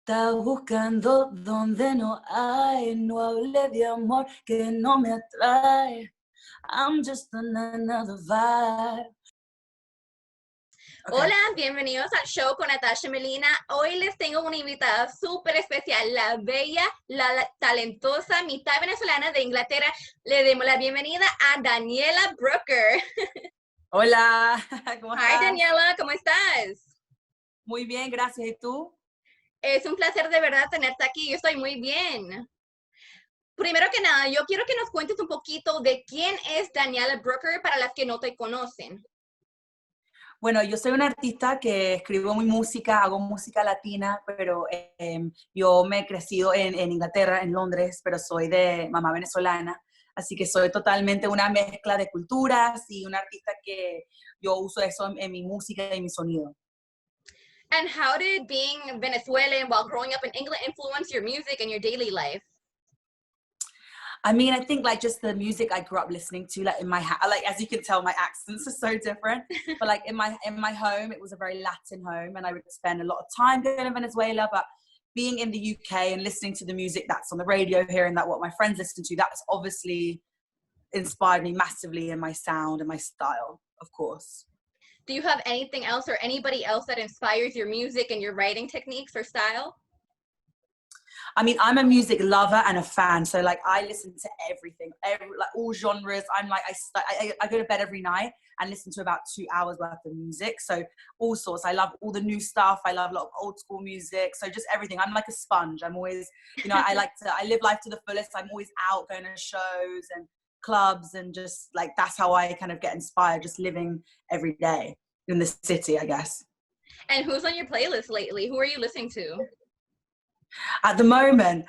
Está buscando donde no hay, no hable de amor que no me atrae. I'm just on another vibe. Okay. Hola, bienvenidos al show con Natasha Melina. Hoy les tengo una invitada súper especial, la bella, la talentosa, mitad venezolana de Inglaterra. Le demos la bienvenida a Daniela Brooker. Hola, ¿cómo estás? Hi, Daniela, ¿cómo estás? Muy bien, gracias. ¿Y tú? Es un placer de verdad tenerte aquí. Yo estoy muy bien. Primero que nada, yo quiero que nos cuentes un poquito de quién es Daniela Brooker para las que no te conocen. Bueno, yo soy una artista que escribo mi música, hago música latina, pero yo me he crecido en Inglaterra, en Londres, pero soy de mamá venezolana, así que soy totalmente una mezcla de culturas y una artista que yo uso eso en mi música y mi sonido. And how did being Venezuelan while growing up in England influence your music and your daily life? I mean, I think like just the music I grew up listening to, like in my like as you can tell, my accents are so different. But like in my home, it was a very Latin home, and I would spend a lot of time going to Venezuela. But being in the UK and listening to the music that's on the radio, hearing that what my friends listen to, that's obviously inspired me massively in my sound and my style, of course. Do you have anything else or anybody else that inspires your music and your writing techniques or style? I mean, I'm a music lover and a fan, so like I listen to everything, like all genres. I'm like I go to bed every night and listen to about 2 hours worth of music. So all sorts. I love all the new stuff. I love a lot of old school music. So just everything. I'm like a sponge. I'm always, you know, I live life to the fullest. I'm always out going to shows and clubs, and just like that's how I kind of get inspired. Just living every day in the city, I guess. And who's on your playlist lately? Who are you listening to? At the moment,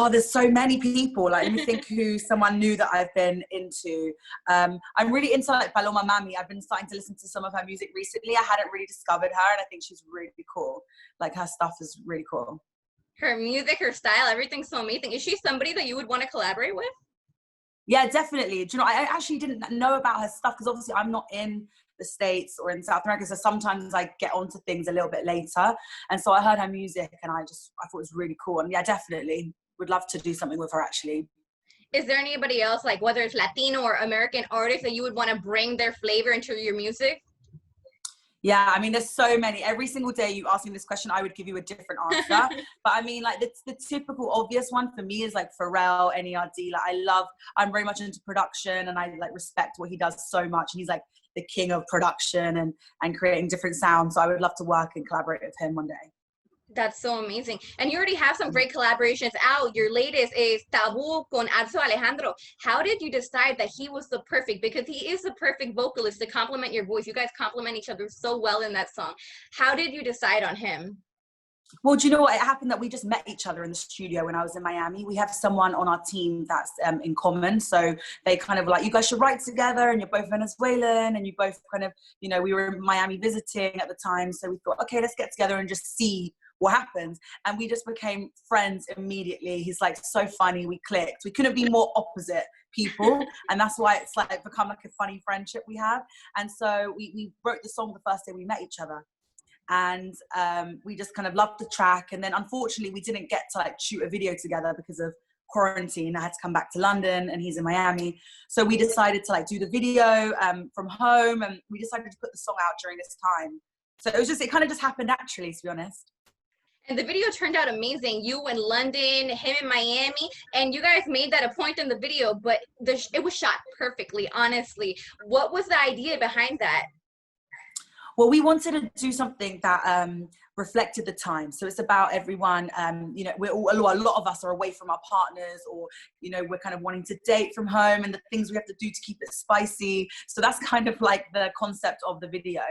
there's so many people. Like, let me think who someone new that I've been into. I'm really into like Paloma Mami. I've been starting to listen to some of her music recently. I hadn't really discovered her, and I think she's really cool. Like, her stuff is really cool. Her music, her style, everything's so amazing. Is she somebody that you would want to collaborate with? Yeah, definitely. Do you know, I actually didn't know about her stuff because obviously I'm not in the States or in South America, so sometimes I get onto things a little bit later, and so I heard her music and I thought it was really cool, and yeah, definitely would love to do something with her actually. Is there anybody else, like whether it's Latino or American artists, that you would want to bring their flavor into your music? Yeah, I mean, there's so many. Every single day you ask me this question, I would give you a different answer. But I mean, like the typical obvious one for me is like Pharrell, NERD. Like I'm very much into production, and I like respect what he does so much. He's like the king of production and creating different sounds. So I would love to work and collaborate with him one day. That's so amazing. And you already have some great collaborations out. Your latest is Taboo con Adso Alejandro. How did you decide that he was the perfect, because he is the perfect vocalist to complement your voice. You guys complement each other so well in that song. How did you decide on him? Well, do you know what? It happened that we just met each other in the studio when I was in Miami. We have someone on our team that's in common. So they kind of like, you guys should write together, and you're both Venezuelan, and you both kind of, you know, we were in Miami visiting at the time. So we thought, okay, let's get together and just see what happens. And we just became friends immediately. He's like so funny. We clicked. We couldn't be more opposite people. And that's why it's like become like a funny friendship we have. And so we wrote the song the first day we met each other. And we just kind of loved the track, and then unfortunately we didn't get to like shoot a video together because of quarantine. I had to come back to London and he's in Miami, so we decided to like do the video from home, and we decided to put the song out during this time. So it kind of just happened naturally, to be honest. And the video turned out amazing. You in London, him in Miami, and you guys made that a point in the video, but it was shot perfectly, honestly. What was the idea behind that? Well, we wanted to do something that reflected the time. So it's about everyone, you know, a lot of us are away from our partners, or, you know, we're kind of wanting to date from home, and the things we have to do to keep it spicy. So that's kind of like the concept of the video.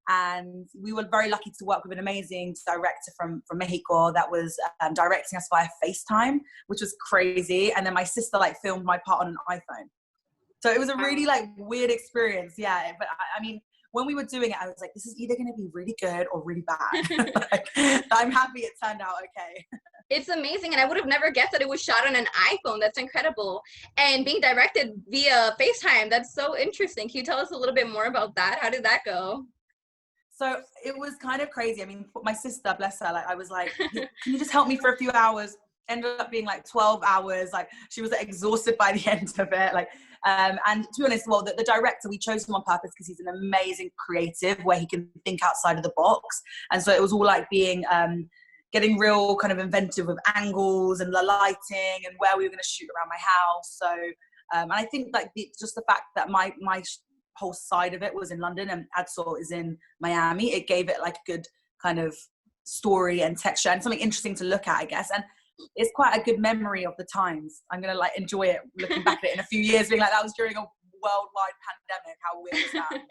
And we were very lucky to work with an amazing director from Mexico that was directing us via FaceTime, which was crazy. And then my sister like filmed my part on an iPhone. So it was a really like weird experience. Yeah. But I mean, when we were doing it, I was like, this is either going to be really good or really bad. Like, I'm happy it turned out okay. It's amazing. And I would have never guessed that it was shot on an iPhone. That's incredible. And being directed via FaceTime, that's so interesting. Can you tell us a little bit more about that? How did that go? So it was kind of crazy. I mean, my sister, bless her, like I was like, can you just help me for a few hours? Ended up being like 12 hours. Like she was like, exhausted by the end of it. Like, and to be honest, well, the director, we chose him on purpose because he's an amazing creative where he can think outside of the box. And so it was all like being, getting real kind of inventive with angles and the lighting and where we were going to shoot around my house. So, and I think like just the fact that my whole side of it was in London and Adso is in Miami, it gave it like a good kind of story and texture and something interesting to look at, I guess. And it's quite a good memory of the times. I'm gonna like enjoy it looking back at it in a few years, being like, that was during a worldwide pandemic. How weird is that?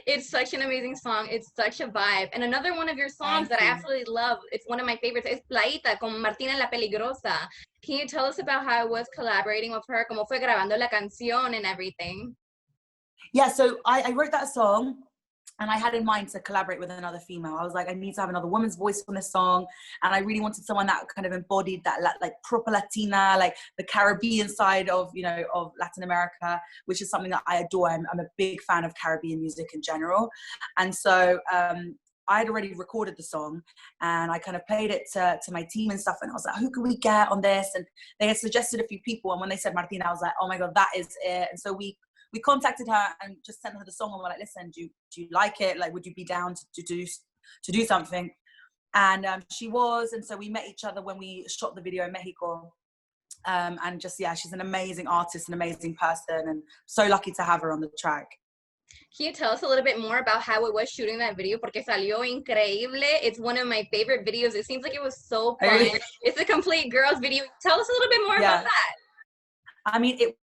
It's such an amazing song. It's such a vibe. And another one of your songs that I absolutely love, it's one of my favorites, is Playita con Martina La Peligrosa. Can you tell us about how it was collaborating with her? Cómo fue grabando la canción and everything? Yeah, so I wrote that song and I had in mind to collaborate with another female. I was like, I need to have another woman's voice on this song. And I really wanted someone that kind of embodied that like proper Latina, like the Caribbean side of, you know, of Latin America, which is something that I adore. I'm a big fan of Caribbean music in general. And so I had already recorded the song and I kind of played it to my team and stuff. And I was like, who can we get on this? And they had suggested a few people. And when they said Martina, I was like, oh my God, that is it. And so we contacted her and just sent her the song and we're like, listen, do you like it? Like, would you be down to do something? And she was, and so we met each other when we shot the video in Mexico. And just, yeah, she's an amazing artist, an amazing person, and so lucky to have her on the track. Can you tell us a little bit more about how it was shooting that video? Porque salió increíble. It's one of my favorite videos. It seems like it was so fun. It's a complete girls video. Tell us a little bit more about that. I mean, it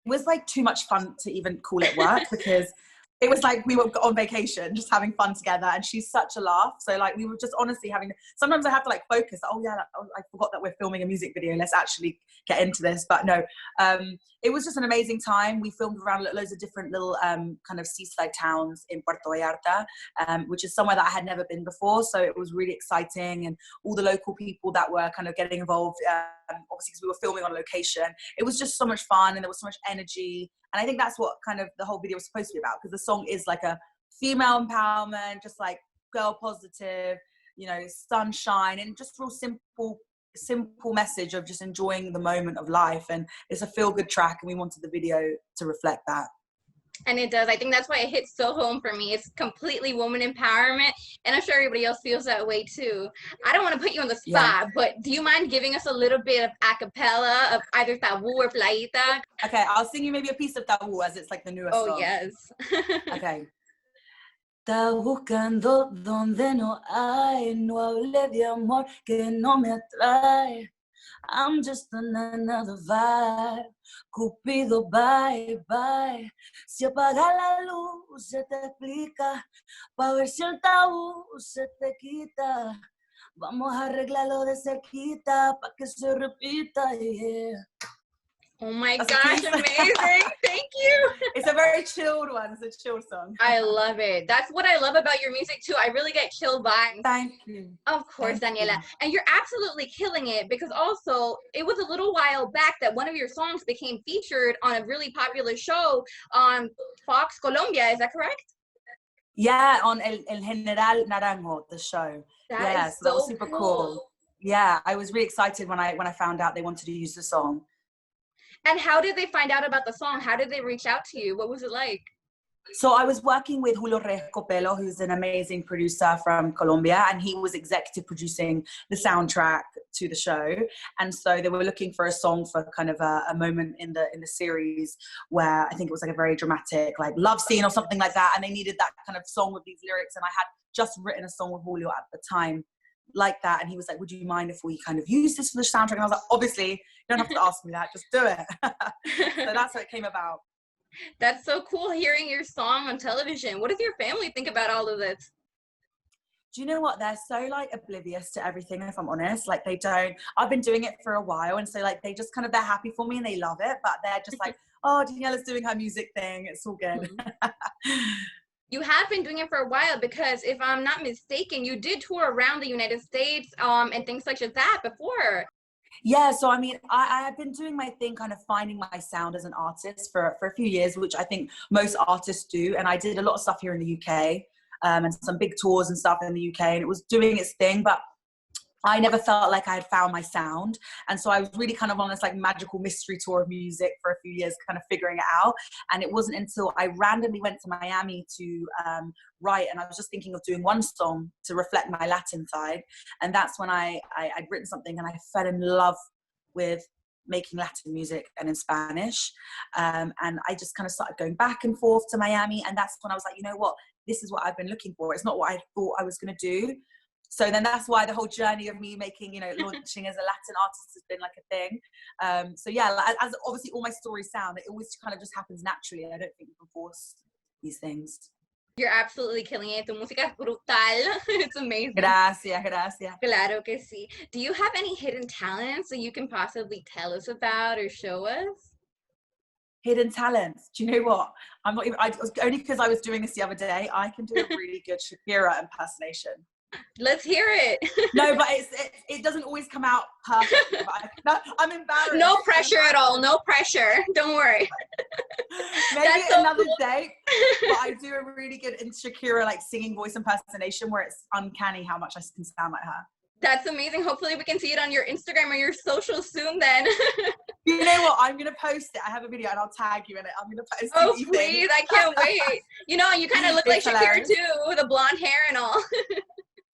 was like too much fun to even call it work because it was like we were on vacation just having fun together and she's such a laugh. So like we were just honestly having, sometimes I have to like focus, oh yeah, I forgot that we're filming a music video, let's actually get into this. But no, it was just an amazing time. We filmed around loads of different little kind of seaside towns in Puerto Vallarta, which is somewhere that I had never been before. So it was really exciting, and all the local people that were kind of getting involved, obviously because we were filming on location. It was just so much fun and there was so much energy. And I think that's what kind of the whole video was supposed to be about, because the song is like a female empowerment, just like girl positive, you know, sunshine, and just real simple message of just enjoying the moment of life. And it's a feel-good track, and we wanted the video to reflect that. And it does. I think that's why it hits so home for me. It's completely woman empowerment, and I'm sure everybody else feels that way too. I don't want to put you on the spot, but do you mind giving us a little bit of a cappella of either Taboo or Playita? Okay, I'll sing you maybe a piece of Taboo, as it's like the newest song. Oh, yes. Okay. Está buscando donde no hay, no hable de amor que no me atrae. I'm just on another vibe. Cupido, bye, bye. Si apaga la luz, se te explica. Pa' ver si el tabú se te quita. Vamos a arreglarlo de cerquita pa' que se repita, yeah. Oh my gosh, amazing. Thank you. It's a very chilled one. It's a chilled song. I love it. That's what I love about your music too. I really get chill vibes. Thank you. Of course, Daniela. And you're absolutely killing it, because also it was a little while back that one of your songs became featured on a really popular show on Fox Colombia. Is that correct? Yeah, on El General Naranjo, the show. That was super cool. Yeah, I was really excited when I found out they wanted to use the song. And how did they find out about the song? How did they reach out to you? What was it like? So I was working with Julio Reyes Copelo, who's an amazing producer from Colombia, and he was executive producing the soundtrack to the show. And so they were looking for a song for kind of a moment in the series where I think it was like a very dramatic, like love scene or something like that. And they needed that kind of song with these lyrics. And I had just written a song with Julio at the time like that, and he was like, would you mind if we kind of use this for the soundtrack? And I was like, obviously, you don't have to ask me that, just do it. So that's how it came about. That's so cool, hearing your song on television. What does your family think about all of this? Do you know what? They're so like oblivious to everything, if I'm honest. Like they don't, I've been doing it for a while, and so like they just kind of, they're happy for me and they love it, but they're just like, oh, Daniela's doing her music thing, it's all good. You have been doing it for a while, because if I'm not mistaken, you did tour around the United States and things such as that before. Yeah, so I mean, I have been doing my thing, kind of finding my sound as an artist for a few years, which I think most artists do. And I did a lot of stuff here in the UK. and some big tours and stuff in the UK, and it was doing its thing, but I never felt like I had found my sound. And so I was really kind of on this like magical mystery tour of music for a few years, kind of figuring it out. And it wasn't until I randomly went to Miami to write, and I was just thinking of doing one song to reflect my Latin side. And that's when I'd written something, and I fell in love with making Latin music and in Spanish. And I just kind of started going back and forth to Miami. And that's when I was like, you know what, this is what I've been looking for. It's not what I thought I was going to do. So then that's why the whole journey of me making, you know, launching as a Latin artist has been like a thing. So yeah, as obviously all my stories sound, it always kind of just happens naturally. I don't think you can force these things. You're absolutely killing it. Tu música es brutal. It's amazing. Gracias, gracias. Claro que sí. Do you have any hidden talents that you can possibly tell us about or show us? Hidden talents. Do you know what? I'm not even, only because I was doing this the other day, I can do a really good Shakira impersonation. Let's hear it. No, but it doesn't always come out perfectly. But I'm embarrassed. No pressure at all. No pressure. Don't worry. Maybe another day. But I do a really good in Shakira like singing voice impersonation where it's uncanny how much I can sound like her. That's amazing. Hopefully we can see it on your Instagram or your social soon then. You know what? I'm going to post it. I have a video and I'll tag you in it. I'm going to post it. Oh, please. I can't wait. You know, you kind of look like Shakira too, with the blonde hair and all.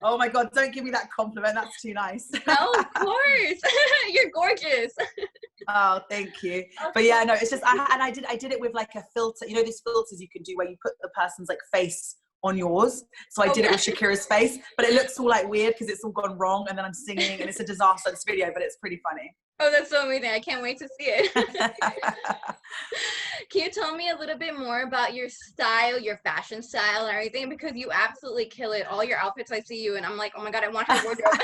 Oh my God, don't give me that compliment. That's too nice. Oh, of course. You're gorgeous. Oh, thank you. But yeah, no, it's just, I did it with like a filter. You know, these filters you can do where you put the person's like face on yours. So I did it with Shakira's face, but it looks all like weird because it's all gone wrong. And then I'm singing and it's a disaster, this video, but it's pretty funny. Oh, that's so amazing. I can't wait to see it. Can you tell me a little bit more about your style, your fashion style and everything? Because you absolutely kill it. All your outfits, I see you and I'm like, oh my God, I want her wardrobe.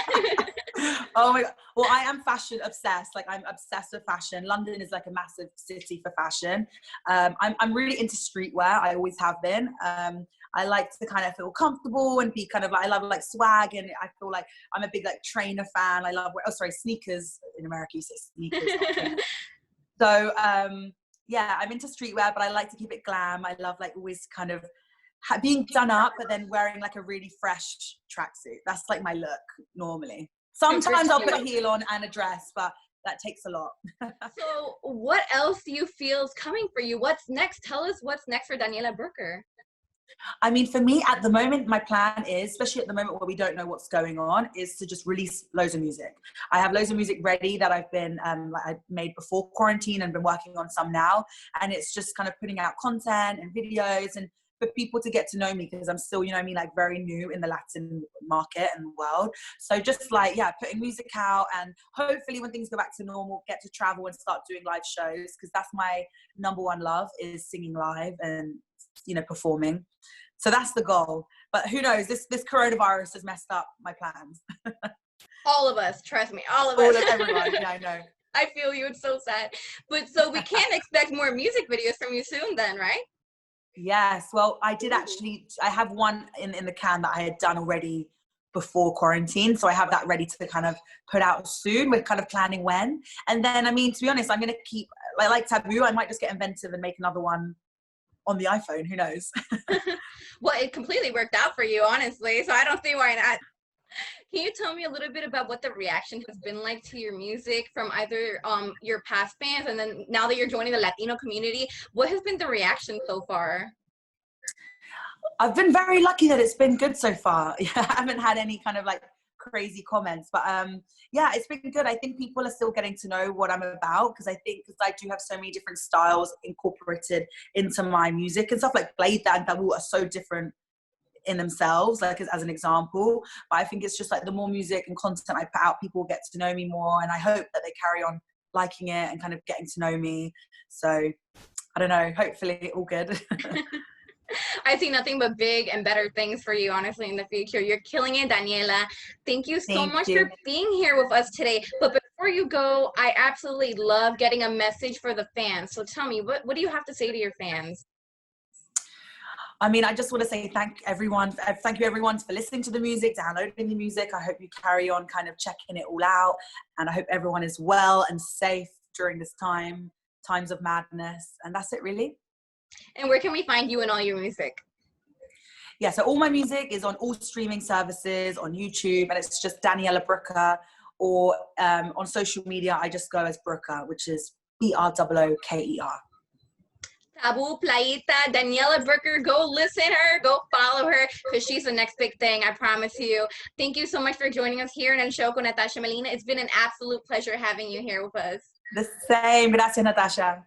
Oh my God. Well, I am fashion obsessed. Like I'm obsessed with fashion. London is like a massive city for fashion. I'm really into streetwear. I always have been. I like to kind of feel comfortable and be kind of like, I love like swag, and I feel like I'm a big like trainer fan. I love, sneakers. In America you say sneakers. So yeah, I'm into streetwear, but I like to keep it glam. I love like always kind of being done up, but then wearing like a really fresh tracksuit. That's like my look normally. Sometimes I'll put a heel on and a dress, but that takes a lot. So what else do you feel is coming for you? What's next? Tell us what's next for Daniela Brooker. I mean, for me at the moment, my plan is, especially at the moment where we don't know what's going on, is to just release loads of music. I have loads of music ready that I've been, I made before quarantine and been working on some now. And it's just kind of putting out content and videos and for people to get to know me, because I'm still, you know what I mean, like very new in the Latin market and world. So just like, yeah, putting music out, and hopefully when things go back to normal, get to travel and start doing live shows, because that's my number one love, is singing live and, you know, performing. So that's the goal. But who knows, this coronavirus has messed up my plans. All of us, trust me, all of us. Everyone, yeah, I know. I feel you, it's so sad. But so we can expect more music videos from you soon then, right? Yes, well, I did actually, I have one in the can that I had done already before quarantine. So I have that ready to kind of put out soon. We're kind of planning when. And then, I mean, to be honest, I'm going to keep, like Taboo, I might just get inventive and make another one on the iPhone. Who knows? Well, it completely worked out for you, honestly. So I don't see why not. Can you tell me a little bit about what the reaction has been like to your music from either your past fans, and then now that you're joining the Latino community, what has been the reaction so far? I've been very lucky that it's been good so far. Yeah, I haven't had any kind of like crazy comments, but yeah, it's been good. I think people are still getting to know what I'm about, because I do have so many different styles incorporated into my music and stuff. Like Playita and Taboo are so different in themselves, like as an example, but I think it's just like the more music and content I put out, people get to know me more, and I hope that they carry on liking it and kind of getting to know me. So I don't know, hopefully all good. I see nothing but big and better things for you, honestly, in the future. You're killing it, Daniela. Thank you so much for being here with us today. But before you go, I absolutely love getting a message for the fans. So tell me, what do you have to say to your fans? I mean, I just want to say thank you everyone for listening to the music, downloading the music. I hope you carry on kind of checking it all out, and I hope everyone is well and safe during this times of madness. And that's it, really. And where can we find you in all your music? yeah, so all my music is on all streaming services, on YouTube, and it's just Daniela Brooker, or on social media, I just go as Brooker, which is BROOKER. Taboo, Playita, Daniela Brooker, go listen her, go follow her, because she's the next big thing, I promise you. Thank you so much for joining us here in El Show con Natasha Molina. It's been an absolute pleasure having you here with us. The same. Gracias, Natasha.